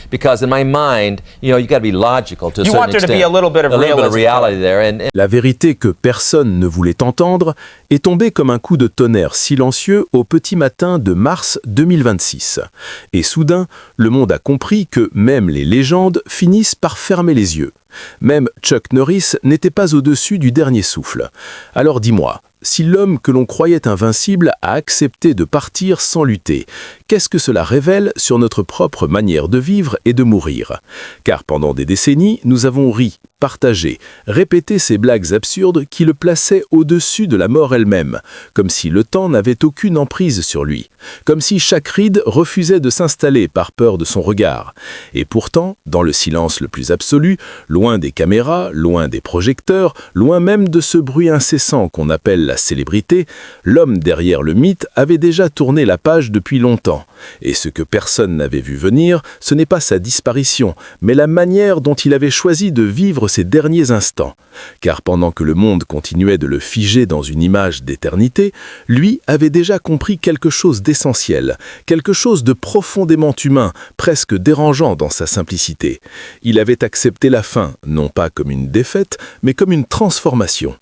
Because in my mind, you got to be logical to a certain extent. You want there to be a little bit of reality there. And La vérité que personne ne voulait entendre est tombée comme un coup de tonnerre silencieux au petit matin de mars 2026. Et soudain, le monde a compris que même les légendes finissent par fermer les yeux. Même Chuck Norris n'était pas au-dessus du dernier souffle. Alors dis-moi, si l'homme que l'on croyait invincible a accepté de partir sans lutter, qu'est-ce que cela révèle sur notre propre manière de vivre et de mourir? Car pendant des décennies, nous avons ri, partagé, répété ces blagues absurdes qui le plaçaient au-dessus de la mort elle-même, comme si le temps n'avait aucune emprise sur lui, comme si chaque ride refusait de s'installer par peur de son regard. Et pourtant, dans le silence le plus absolu, loin des caméras, loin des projecteurs, loin même de ce bruit incessant qu'on appelle la célébrité, l'homme derrière le mythe avait déjà tourné la page depuis longtemps. Et ce que personne n'avait vu venir, ce n'est pas sa disparition, mais la manière dont il avait choisi de vivre ses derniers instants. Car pendant que le monde continuait de le figer dans une image d'éternité, lui avait déjà compris quelque chose d'essentiel, quelque chose de profondément humain, presque dérangeant dans sa simplicité. Il avait accepté la fin, non pas comme une défaite, mais comme une transformation.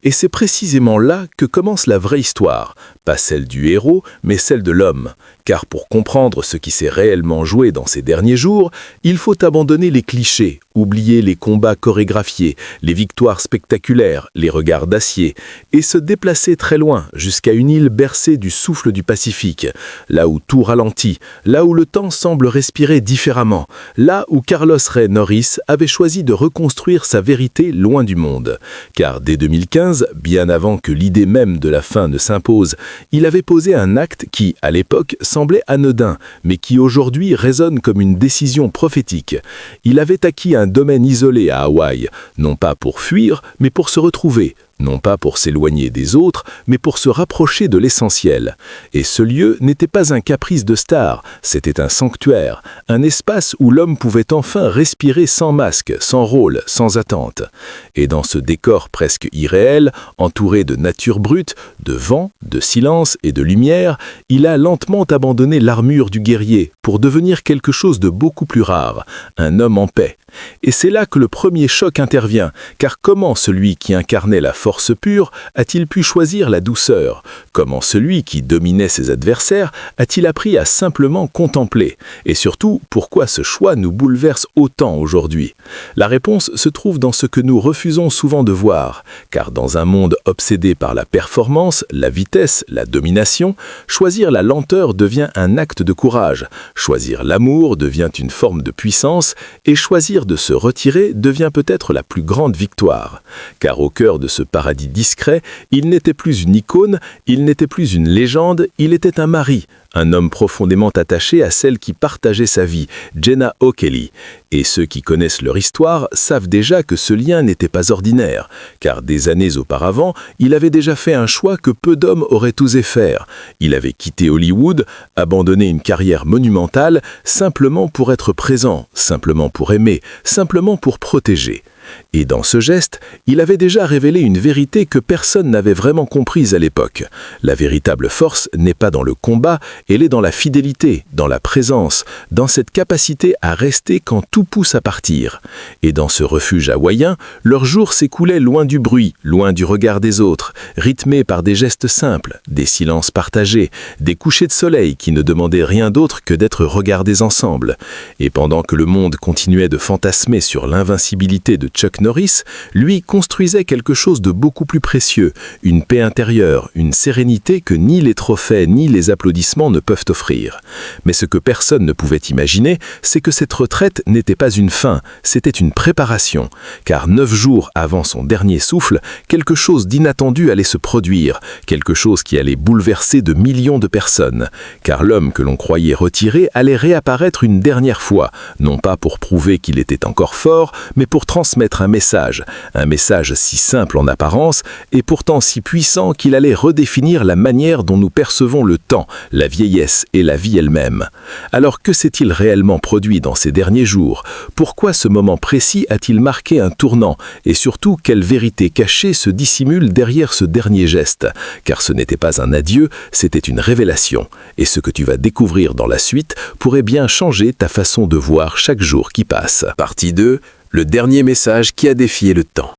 Et c'est précisément là que commence la vraie histoire, pas celle du héros, mais celle de l'homme. Car pour comprendre ce qui s'est réellement joué dans ces derniers jours, il faut abandonner les clichés, oublier les combats chorégraphiés, les victoires spectaculaires, les regards d'acier, et se déplacer très loin, jusqu'à une île bercée du souffle du Pacifique, là où tout ralentit, là où le temps semble respirer différemment, là où Carlos Ray Norris avait choisi de reconstruire sa vérité loin du monde. Car dès 2015, bien avant que l'idée même de la fin ne s'impose, il avait posé un acte qui, à l'époque, semblait anodin, mais qui aujourd'hui résonne comme une décision prophétique. Il avait acquis un domaine isolé à Hawaï, non pas pour fuir, mais pour se retrouver. Non pas pour s'éloigner des autres, mais pour se rapprocher de l'essentiel. Et ce lieu n'était pas un caprice de star, c'était un sanctuaire, un espace où l'homme pouvait enfin respirer sans masque, sans rôle, sans attente. Et dans ce décor presque irréel, entouré de nature brute, de vent, de silence et de lumière, il a lentement abandonné l'armure du guerrier pour devenir quelque chose de beaucoup plus rare, un homme en paix. Et c'est là que le premier choc intervient, car comment celui qui incarnait la force pure a-t-il pu choisir la douceur? Comment celui qui dominait ses adversaires a-t-il appris à simplement contempler? Et surtout, pourquoi ce choix nous bouleverse autant aujourd'hui? La réponse se trouve dans ce que nous refusons souvent de voir, car dans un monde obsédé par la performance, la vitesse, la domination, choisir la lenteur devient un acte de courage, choisir l'amour devient une forme de puissance, et choisir de se retirer devient peut-être la plus grande victoire. Car au cœur de ce paradis discret, il n'était plus une icône, il n'était plus une légende, il était un mari, un homme profondément attaché à celle qui partageait sa vie, Jenna O'Kelly. Et ceux qui connaissent leur histoire savent déjà que ce lien n'était pas ordinaire, car des années auparavant, il avait déjà fait un choix que peu d'hommes auraient osé faire. Il avait quitté Hollywood, abandonné une carrière monumentale, simplement pour être présent, simplement pour aimer, simplement pour protéger. Et dans ce geste, il avait déjà révélé une vérité que personne n'avait vraiment comprise à l'époque. La véritable force n'est pas dans le combat, elle est dans la fidélité, dans la présence, dans cette capacité à rester quand tout pousse à partir. Et dans ce refuge hawaïen, leurs jours s'écoulaient loin du bruit, loin du regard des autres, rythmés par des gestes simples, des silences partagés, des couchers de soleil qui ne demandaient rien d'autre que d'être regardés ensemble. Et pendant que le monde continuait de fantasmer sur l'invincibilité de Chuck Norris, lui construisait quelque chose de beaucoup plus précieux, une paix intérieure, une sérénité que ni les trophées ni les applaudissements ne peuvent offrir. Mais ce que personne ne pouvait imaginer, c'est que cette retraite n'était pas une fin, c'était une préparation. Car 9 jours avant son dernier souffle, quelque chose d'inattendu allait se produire, quelque chose qui allait bouleverser de millions de personnes. Car l'homme que l'on croyait retiré allait réapparaître une dernière fois, non pas pour prouver qu'il était encore fort, mais pour transmettre un message si simple en apparence et pourtant si puissant qu'il allait redéfinir la manière dont nous percevons le temps, la vie vieillesse et la vie elle-même. Alors que s'est-il réellement produit dans ces derniers jours? Pourquoi ce moment précis a-t-il marqué un tournant? Et surtout, quelle vérité cachée se dissimule derrière ce dernier geste? Car ce n'était pas un adieu, c'était une révélation. Et ce que tu vas découvrir dans la suite pourrait bien changer ta façon de voir chaque jour qui passe. Partie 2. Le dernier message qui a défié le temps.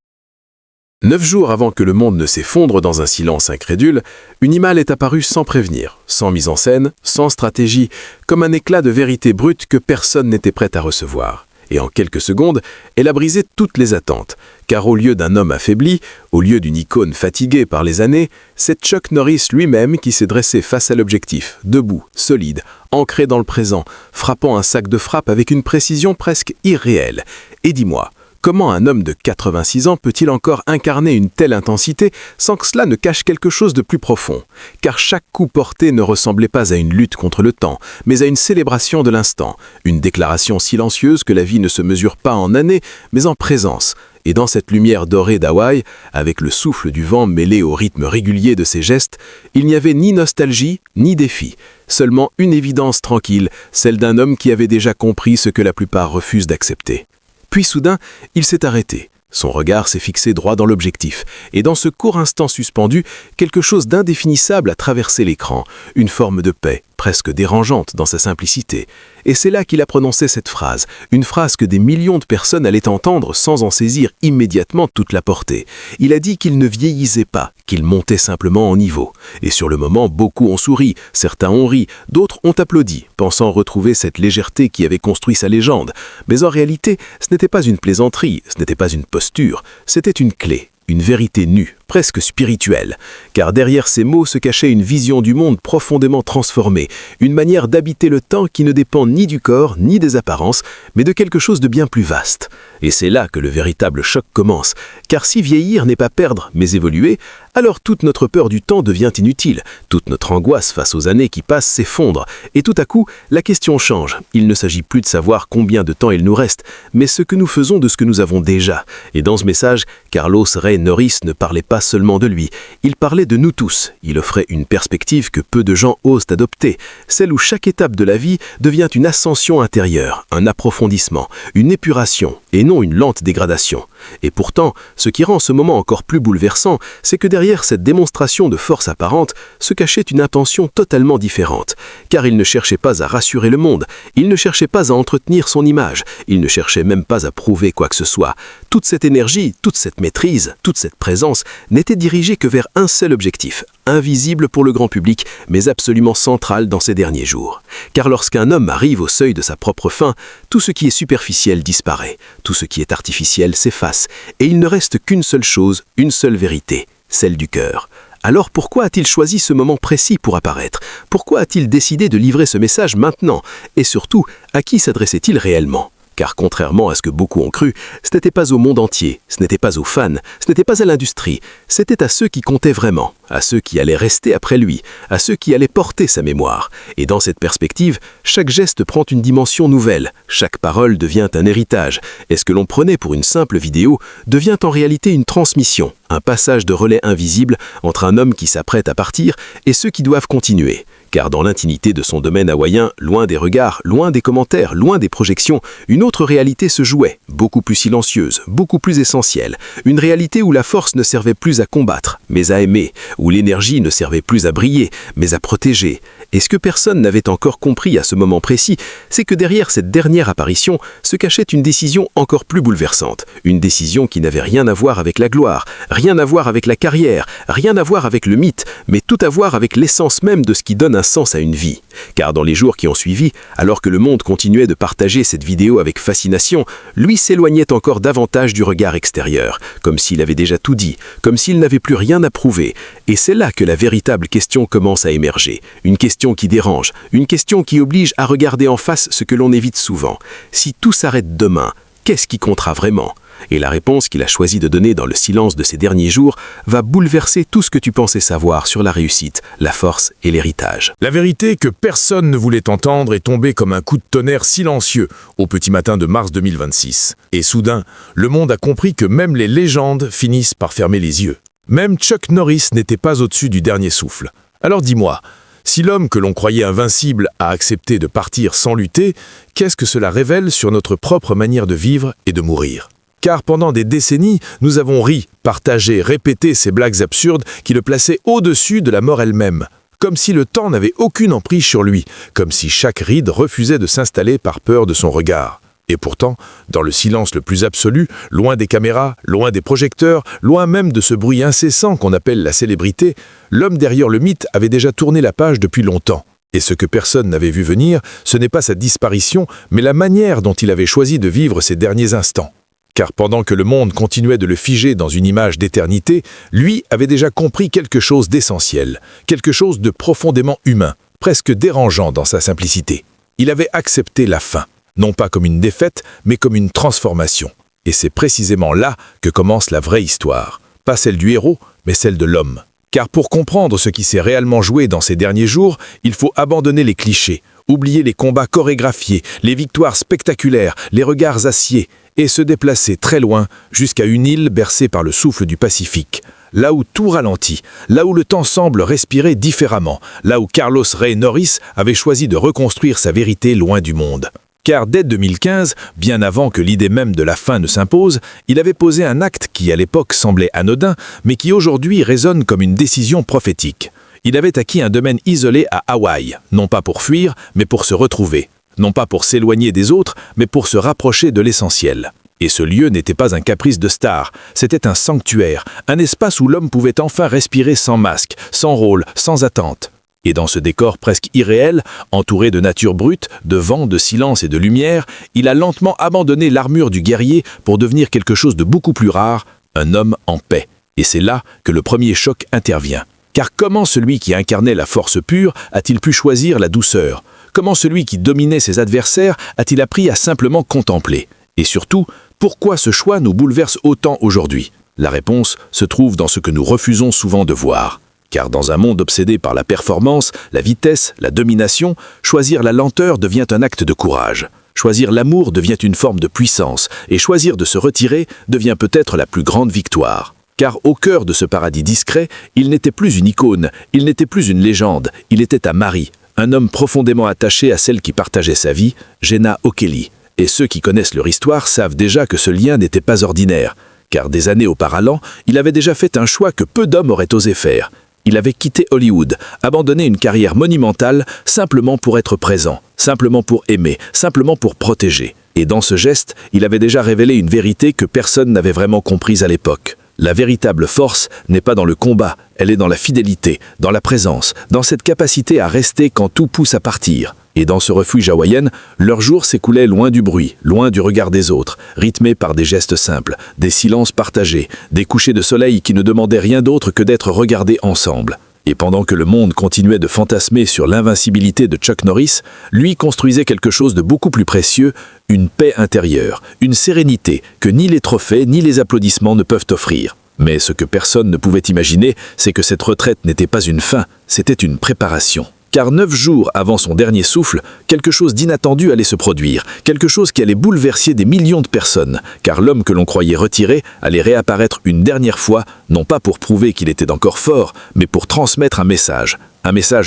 9 jours avant que le monde ne s'effondre dans un silence incrédule, une image est apparue sans prévenir, sans mise en scène, sans stratégie, comme un éclat de vérité brute que personne n'était prêt à recevoir. Et en quelques secondes, elle a brisé toutes les attentes, car au lieu d'un homme affaibli, au lieu d'une icône fatiguée par les années, c'est Chuck Norris lui-même qui s'est dressé face à l'objectif, debout, solide, ancré dans le présent, frappant un sac de frappe avec une précision presque irréelle. Et dis-moi, comment un homme de 86 ans peut-il encore incarner une telle intensité sans que cela ne cache quelque chose de plus profond? Car chaque coup porté ne ressemblait pas à une lutte contre le temps, mais à une célébration de l'instant, une déclaration silencieuse que la vie ne se mesure pas en années, mais en présence. Et dans cette lumière dorée d'Hawaï, avec le souffle du vent mêlé au rythme régulier de ses gestes, il n'y avait ni nostalgie, ni défi, seulement une évidence tranquille, celle d'un homme qui avait déjà compris ce que la plupart refusent d'accepter. Puis soudain, il s'est arrêté. Son regard s'est fixé droit dans l'objectif. Et dans ce court instant suspendu, quelque chose d'indéfinissable a traversé l'écran. Une forme de paix, presque dérangeante dans sa simplicité. Et c'est là qu'il a prononcé cette phrase. Une phrase que des millions de personnes allaient entendre sans en saisir immédiatement toute la portée. Il a dit qu'il ne vieillissait pas, qu'il montait simplement en niveau. Et sur le moment, beaucoup ont souri, certains ont ri, d'autres ont applaudi, pensant retrouver cette légèreté qui avait construit sa légende. Mais en réalité, ce n'était pas une plaisanterie, ce n'était pas une posture, c'était une clé. Une vérité nue, presque spirituelle, car derrière ces mots se cachait une vision du monde profondément transformée, une manière d'habiter le temps qui ne dépend ni du corps, ni des apparences, mais de quelque chose de bien plus vaste. Et c'est là que le véritable choc commence, car si vieillir n'est pas perdre, mais évoluer, alors toute notre peur du temps devient inutile, toute notre angoisse face aux années qui passent s'effondre, et tout à coup, la question change. Il ne s'agit plus de savoir combien de temps il nous reste, mais ce que nous faisons de ce que nous avons déjà. Et dans ce message, Carlos Rey Norris ne parlait pas seulement de lui, il parlait de nous tous. Il offrait une perspective que peu de gens osent adopter, celle où chaque étape de la vie devient une ascension intérieure, un approfondissement, une épuration, et non une lente dégradation. Et pourtant, ce qui rend ce moment encore plus bouleversant, c'est que derrière cette démonstration de force apparente se cachait une intention totalement différente. Car il ne cherchait pas à rassurer le monde, il ne cherchait pas à entretenir son image, il ne cherchait même pas à prouver quoi que ce soit. Toute cette énergie, toute cette maîtrise, toute cette présence n'était dirigée que vers un seul objectif, invisible pour le grand public, mais absolument central dans ces derniers jours. Car lorsqu'un homme arrive au seuil de sa propre fin, tout ce qui est superficiel disparaît, tout ce qui est artificiel s'efface, et il ne reste qu'une seule chose, une seule vérité, celle du cœur. Alors pourquoi a-t-il choisi ce moment précis pour apparaître? Pourquoi a-t-il décidé de livrer ce message maintenant? Et surtout, à qui s'adressait-il réellement? Car contrairement à ce que beaucoup ont cru, ce n'était pas au monde entier, ce n'était pas aux fans, ce n'était pas à l'industrie, c'était à ceux qui comptaient vraiment, à ceux qui allaient rester après lui, à ceux qui allaient porter sa mémoire. Et dans cette perspective, chaque geste prend une dimension nouvelle, chaque parole devient un héritage, et ce que l'on prenait pour une simple vidéo devient en réalité une transmission, un passage de relais invisible entre un homme qui s'apprête à partir et ceux qui doivent continuer. Car dans l'intimité de son domaine hawaïen, loin des regards, loin des commentaires, loin des projections, une autre réalité se jouait, beaucoup plus silencieuse, beaucoup plus essentielle. Une réalité où la force ne servait plus à combattre, mais à aimer, où l'énergie ne servait plus à briller, mais à protéger. Et ce que personne n'avait encore compris à ce moment précis, c'est que derrière cette dernière apparition se cachait une décision encore plus bouleversante. Une décision qui n'avait rien à voir avec la gloire, rien à voir avec la carrière, rien à voir avec le mythe, mais tout à voir avec l'essence même de ce qui donne un sens à une vie. Car dans les jours qui ont suivi, alors que le monde continuait de partager cette vidéo avec fascination, lui s'éloignait encore davantage du regard extérieur, comme s'il avait déjà tout dit, comme s'il n'avait plus rien à prouver. Et c'est là que la véritable question commence à émerger. Une question qui dérange, une question qui oblige à regarder en face ce que l'on évite souvent. Si tout s'arrête demain, qu'est-ce qui comptera vraiment ? Et la réponse qu'il a choisi de donner dans le silence de ces derniers jours va bouleverser tout ce que tu pensais savoir sur la réussite, la force et l'héritage. La vérité que personne ne voulait entendre est tombée comme un coup de tonnerre silencieux au petit matin de mars 2026. Et soudain, le monde a compris que même les légendes finissent par fermer les yeux. Même Chuck Norris n'était pas au-dessus du dernier souffle. Alors dis-moi, Si l'homme que l'on croyait invincible a accepté de partir sans lutter, qu'est-ce que cela révèle sur notre propre manière de vivre et de mourir ? Car pendant des décennies, nous avons ri, partagé, répété ces blagues absurdes qui le plaçaient au-dessus de la mort elle-même, comme si le temps n'avait aucune emprise sur lui, comme si chaque ride refusait de s'installer par peur de son regard. Et pourtant, dans le silence le plus absolu, loin des caméras, loin des projecteurs, loin même de ce bruit incessant qu'on appelle la célébrité, l'homme derrière le mythe avait déjà tourné la page depuis longtemps. Et ce que personne n'avait vu venir, ce n'est pas sa disparition, mais la manière dont il avait choisi de vivre ses derniers instants. Car pendant que le monde continuait de le figer dans une image d'éternité, lui avait déjà compris quelque chose d'essentiel, quelque chose de profondément humain, presque dérangeant dans sa simplicité. Il avait accepté la fin, non pas comme une défaite, mais comme une transformation. Et c'est précisément là que commence la vraie histoire. Pas celle du héros, mais celle de l'homme. Car pour comprendre ce qui s'est réellement joué dans ces derniers jours, il faut abandonner les clichés, oublier les combats chorégraphiés, les victoires spectaculaires, les regards aciers, et se déplacer très loin jusqu'à une île bercée par le souffle du Pacifique, là où tout ralentit, là où le temps semble respirer différemment, là où Carlos Rey Norris avait choisi de reconstruire sa vérité loin du monde. Car dès 2015, bien avant que l'idée même de la fin ne s'impose, il avait posé un acte qui à l'époque semblait anodin, mais qui aujourd'hui résonne comme une décision prophétique. Il avait acquis un domaine isolé à Hawaï, non pas pour fuir, mais pour se retrouver. Non pas pour s'éloigner des autres, mais pour se rapprocher de l'essentiel. Et ce lieu n'était pas un caprice de star, c'était un sanctuaire, un espace où l'homme pouvait enfin respirer sans masque, sans rôle, sans attente. Et dans ce décor presque irréel, entouré de nature brute, de vent, de silence et de lumière, il a lentement abandonné l'armure du guerrier pour devenir quelque chose de beaucoup plus rare, un homme en paix. Et c'est là que le premier choc intervient. Car comment celui qui incarnait la force pure a-t-il pu choisir la douceur ? Comment celui qui dominait ses adversaires a-t-il appris à simplement contempler ? Et surtout, pourquoi ce choix nous bouleverse autant aujourd'hui ? La réponse se trouve dans ce que nous refusons souvent de voir. Car dans un monde obsédé par la performance, la vitesse, la domination, choisir la lenteur devient un acte de courage. Choisir l'amour devient une forme de puissance, et choisir de se retirer devient peut-être la plus grande victoire. Car au cœur de ce paradis discret, il n'était plus une icône, il n'était plus une légende, il était à Marie, un homme profondément attaché à celle qui partageait sa vie, Jenna O'Kelly. Et ceux qui connaissent leur histoire savent déjà que ce lien n'était pas ordinaire, car des années auparavant, il avait déjà fait un choix que peu d'hommes auraient osé faire. Il avait quitté Hollywood, abandonné une carrière monumentale simplement pour être présent, simplement pour aimer, simplement pour protéger. Et dans ce geste, il avait déjà révélé une vérité que personne n'avait vraiment comprise à l'époque. La véritable force n'est pas dans le combat, elle est dans la fidélité, dans la présence, dans cette capacité à rester quand tout pousse à partir. Et dans ce refuge hawaïen, leurs jours s'écoulaient loin du bruit, loin du regard des autres, rythmés par des gestes simples, des silences partagés, des couchers de soleil qui ne demandaient rien d'autre que d'être regardés ensemble. Et pendant que le monde continuait de fantasmer sur l'invincibilité de Chuck Norris, lui construisait quelque chose de beaucoup plus précieux, une paix intérieure, une sérénité que ni les trophées ni les applaudissements ne peuvent offrir. Mais ce que personne ne pouvait imaginer, c'est que cette retraite n'était pas une fin, c'était une préparation. Car 9 jours avant son dernier souffle, quelque chose d'inattendu allait se produire, quelque chose qui allait bouleverser des millions de personnes, car l'homme que l'on croyait retiré allait réapparaître une dernière fois, non pas pour prouver qu'il était encore fort, mais pour transmettre un message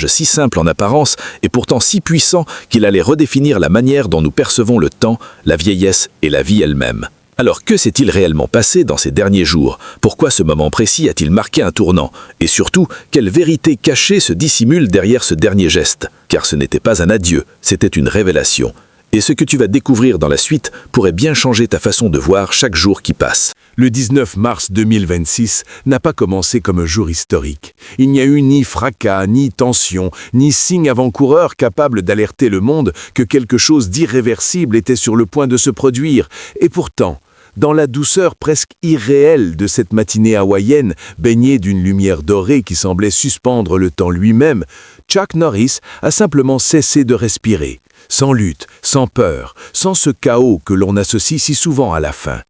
si simple en apparence et pourtant si puissant qu'il allait redéfinir la manière dont nous percevons le temps, la vieillesse et la vie elle-même. Alors que s'est-il réellement passé dans ces derniers jours? Pourquoi ce moment précis a-t-il marqué un tournant? Et surtout, quelle vérité cachée se dissimule derrière ce dernier geste? Car ce n'était pas un adieu, c'était une révélation. Et ce que tu vas découvrir dans la suite pourrait bien changer ta façon de voir chaque jour qui passe. Le 19 mars 2026 n'a pas commencé comme un jour historique. Il n'y a eu ni fracas, ni tension, ni signe avant-coureur capable d'alerter le monde que quelque chose d'irréversible était sur le point de se produire. Et pourtant, dans la douceur presque irréelle de cette matinée hawaïenne, baignée d'une lumière dorée qui semblait suspendre le temps lui-même, Chuck Norris a simplement cessé de respirer, sans lutte, sans peur, sans ce chaos que l'on associe si souvent à la fin.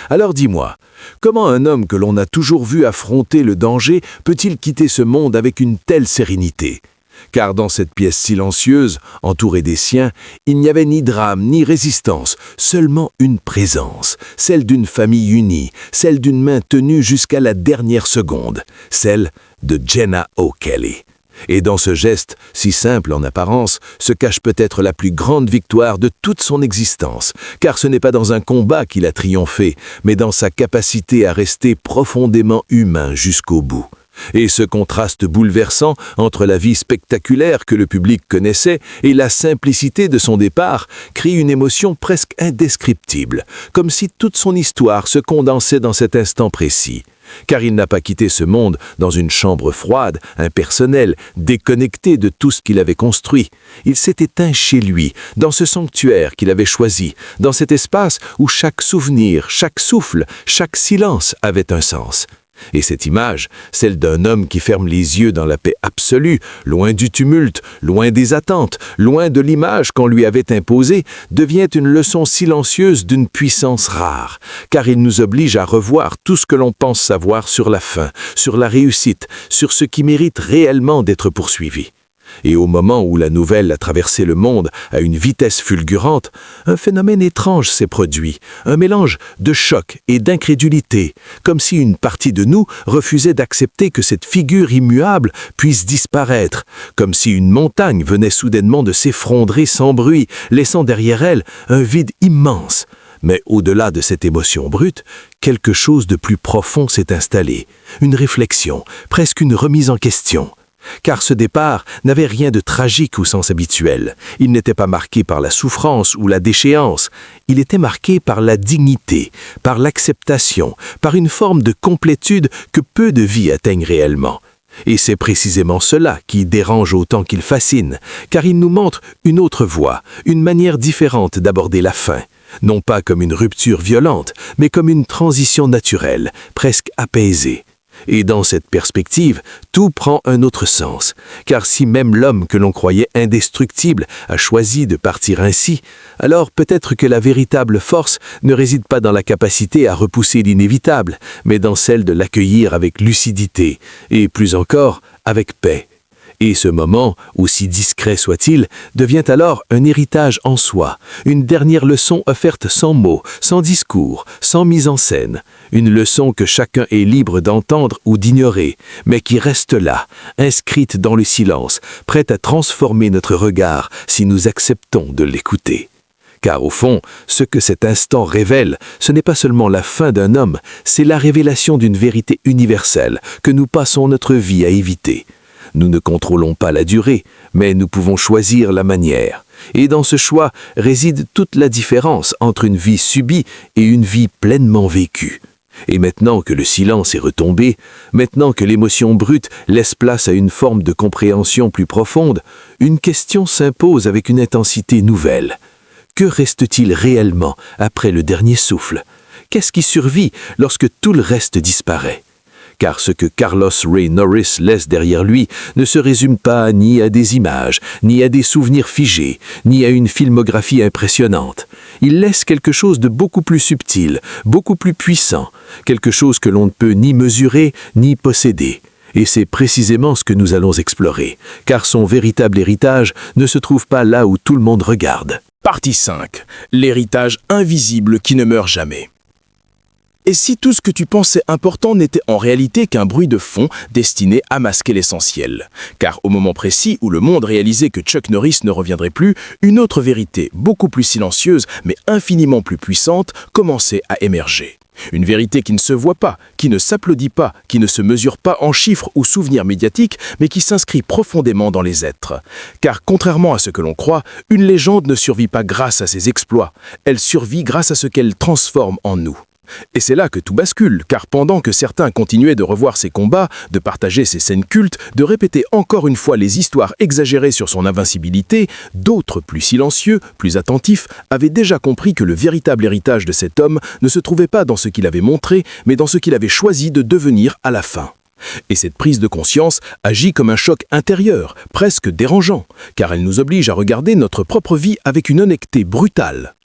Alors dis-moi, comment un homme que l'on a toujours vu affronter le danger peut-il quitter ce monde avec une telle sérénité ? Car dans cette pièce silencieuse, entourée des siens, il n'y avait ni drame ni résistance, seulement une présence, celle d'une famille unie, celle d'une main tenue jusqu'à la dernière seconde, celle de Jenna O'Kelly. Et dans ce geste, si simple en apparence, se cache peut-être la plus grande victoire de toute son existence, car ce n'est pas dans un combat qu'il a triomphé, mais dans sa capacité à rester profondément humain jusqu'au bout. Et ce contraste bouleversant entre la vie spectaculaire que le public connaissait et la simplicité de son départ crée une émotion presque indescriptible, comme si toute son histoire se condensait dans cet instant précis. Car il n'a pas quitté ce monde dans une chambre froide, impersonnelle, déconnecté de tout ce qu'il avait construit. Il s'est éteint chez lui, dans ce sanctuaire qu'il avait choisi, dans cet espace où chaque souvenir, chaque souffle, chaque silence avait un sens. Et cette image, celle d'un homme qui ferme les yeux dans la paix absolue, loin du tumulte, loin des attentes, loin de l'image qu'on lui avait imposée, devient une leçon silencieuse d'une puissance rare, car il nous oblige à revoir tout ce que l'on pense savoir sur la fin, sur la réussite, sur ce qui mérite réellement d'être poursuivi. Et au moment où la nouvelle a traversé le monde à une vitesse fulgurante, un phénomène étrange s'est produit, un mélange de choc et d'incrédulité, comme si une partie de nous refusait d'accepter que cette figure immuable puisse disparaître, comme si une montagne venait soudainement de s'effondrer sans bruit, laissant derrière elle un vide immense. Mais au-delà de cette émotion brute, quelque chose de plus profond s'est installé, une réflexion, presque une remise en question. Car ce départ n'avait rien de tragique au sens habituel. Il n'était pas marqué par la souffrance ou la déchéance. Il était marqué par la dignité, par l'acceptation, par une forme de complétude que peu de vies atteignent réellement. Et c'est précisément cela qui dérange autant qu'il fascine, car il nous montre une autre voie, une manière différente d'aborder la fin. Non pas comme une rupture violente, mais comme une transition naturelle, presque apaisée. Et dans cette perspective, tout prend un autre sens, car si même l'homme que l'on croyait indestructible a choisi de partir ainsi, alors peut-être que la véritable force ne réside pas dans la capacité à repousser l'inévitable, mais dans celle de l'accueillir avec lucidité, et plus encore, avec paix. Et ce moment, aussi discret soit-il, devient alors un héritage en soi, une dernière leçon offerte sans mots, sans discours, sans mise en scène, une leçon que chacun est libre d'entendre ou d'ignorer, mais qui reste là, inscrite dans le silence, prête à transformer notre regard si nous acceptons de l'écouter. Car au fond, ce que cet instant révèle, ce n'est pas seulement la fin d'un homme, c'est la révélation d'une vérité universelle que nous passons notre vie à éviter. Nous ne contrôlons pas la durée, mais nous pouvons choisir la manière. Et dans ce choix réside toute la différence entre une vie subie et une vie pleinement vécue. Et maintenant que le silence est retombé, maintenant que l'émotion brute laisse place à une forme de compréhension plus profonde, une question s'impose avec une intensité nouvelle. Que reste-t-il réellement après le dernier souffle? Qu'est-ce qui survit lorsque tout le reste disparaît? Car ce que Carlos Ray Norris laisse derrière lui ne se résume pas ni à des images, ni à des souvenirs figés, ni à une filmographie impressionnante. Il laisse quelque chose de beaucoup plus subtil, beaucoup plus puissant, quelque chose que l'on ne peut ni mesurer, ni posséder. Et c'est précisément ce que nous allons explorer, car son véritable héritage ne se trouve pas là où tout le monde regarde. Partie 5. L'héritage invisible qui ne meurt jamais. Et si tout ce que tu pensais important n'était en réalité qu'un bruit de fond destiné à masquer l'essentiel? Car au moment précis où le monde réalisait que Chuck Norris ne reviendrait plus, une autre vérité, beaucoup plus silencieuse, mais infiniment plus puissante, commençait à émerger. Une vérité qui ne se voit pas, qui ne s'applaudit pas, qui ne se mesure pas en chiffres ou souvenirs médiatiques, mais qui s'inscrit profondément dans les êtres. Car contrairement à ce que l'on croit, une légende ne survit pas grâce à ses exploits, elle survit grâce à ce qu'elle transforme en nous. Et c'est là que tout bascule, car pendant que certains continuaient de revoir ses combats, de partager ses scènes cultes, de répéter encore une fois les histoires exagérées sur son invincibilité, d'autres, plus silencieux, plus attentifs, avaient déjà compris que le véritable héritage de cet homme ne se trouvait pas dans ce qu'il avait montré, mais dans ce qu'il avait choisi de devenir à la fin. Et cette prise de conscience agit comme un choc intérieur, presque dérangeant, car elle nous oblige à regarder notre propre vie avec une honnêteté brutale.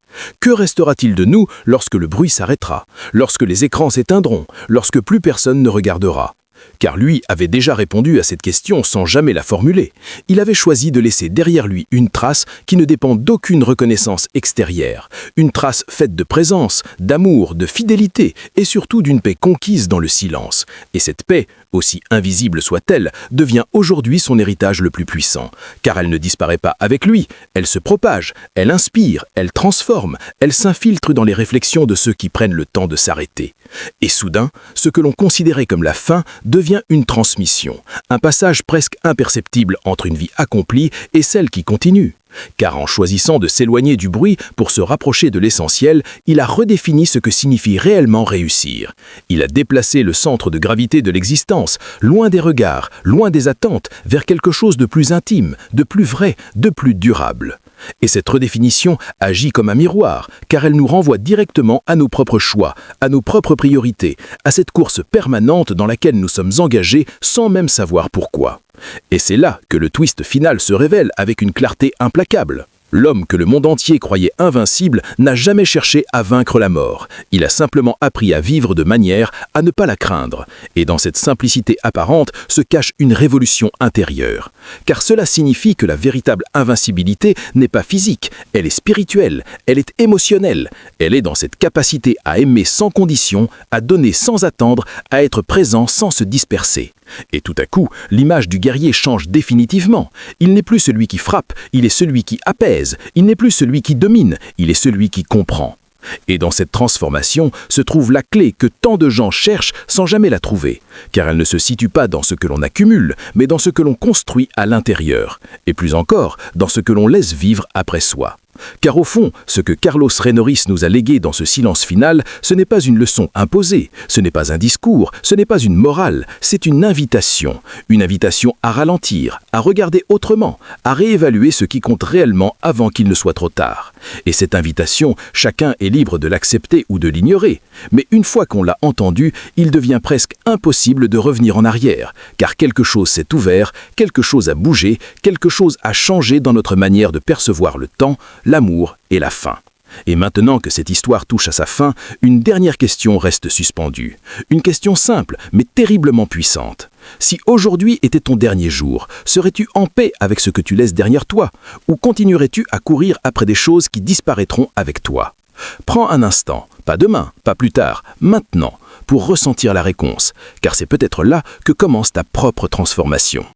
Que restera-t-il de nous lorsque le bruit s'arrêtera, lorsque les écrans s'éteindront, lorsque plus personne ne regardera? Car lui avait déjà répondu à cette question sans jamais la formuler. Il avait choisi de laisser derrière lui une trace qui ne dépend d'aucune reconnaissance extérieure. Une trace faite de présence, d'amour, de fidélité et surtout d'une paix conquise dans le silence. Et cette paix, aussi invisible soit-elle, devient aujourd'hui son héritage le plus puissant. Car elle ne disparaît pas avec lui, elle se propage, elle inspire, elle transforme, elle s'infiltre dans les réflexions de ceux qui prennent le temps de s'arrêter. Et soudain, ce que l'on considérait comme la fin devient une transmission, un passage presque imperceptible entre une vie accomplie et celle qui continue. Car en choisissant de s'éloigner du bruit pour se rapprocher de l'essentiel, il a redéfini ce que signifie réellement réussir. Il a déplacé le centre de gravité de l'existence, loin des regards, loin des attentes, vers quelque chose de plus intime, de plus vrai, de plus durable. Et cette redéfinition agit comme un miroir, car elle nous renvoie directement à nos propres choix, à nos propres priorités, à cette course permanente dans laquelle nous sommes engagés sans même savoir pourquoi. Et c'est là que le twist final se révèle avec une clarté implacable. L'homme que le monde entier croyait invincible n'a jamais cherché à vaincre la mort. Il a simplement appris à vivre de manière à ne pas la craindre. Et dans cette simplicité apparente se cache une révolution intérieure. Car cela signifie que la véritable invincibilité n'est pas physique, elle est spirituelle, elle est émotionnelle. Elle est dans cette capacité à aimer sans condition, à donner sans attendre, à être présent sans se disperser. Et tout à coup, l'image du guerrier change définitivement. Il n'est plus celui qui frappe, il est celui qui apaise. Il n'est plus celui qui domine, il est celui qui comprend. Et dans cette transformation se trouve la clé que tant de gens cherchent sans jamais la trouver. Car elle ne se situe pas dans ce que l'on accumule, mais dans ce que l'on construit à l'intérieur. Et plus encore, dans ce que l'on laisse vivre après soi. Car au fond, ce que Carlos Reynoris nous a légué dans ce silence final, ce n'est pas une leçon imposée, ce n'est pas un discours, ce n'est pas une morale, c'est une invitation à ralentir, à regarder autrement, à réévaluer ce qui compte réellement avant qu'il ne soit trop tard. Et cette invitation, chacun est libre de l'accepter ou de l'ignorer. Mais une fois qu'on l'a entendue, il devient presque impossible de revenir en arrière, car quelque chose s'est ouvert, quelque chose a bougé, quelque chose a changé dans notre manière de percevoir le temps, l'amour et la fin. Et maintenant que cette histoire touche à sa fin, une dernière question reste suspendue. Une question simple, mais terriblement puissante. Si aujourd'hui était ton dernier jour, serais-tu en paix avec ce que tu laisses derrière toi? Ou continuerais-tu à courir après des choses qui disparaîtront avec toi? Prends un instant, pas demain, pas plus tard, maintenant, pour ressentir la réponse, car c'est peut-être là que commence ta propre transformation.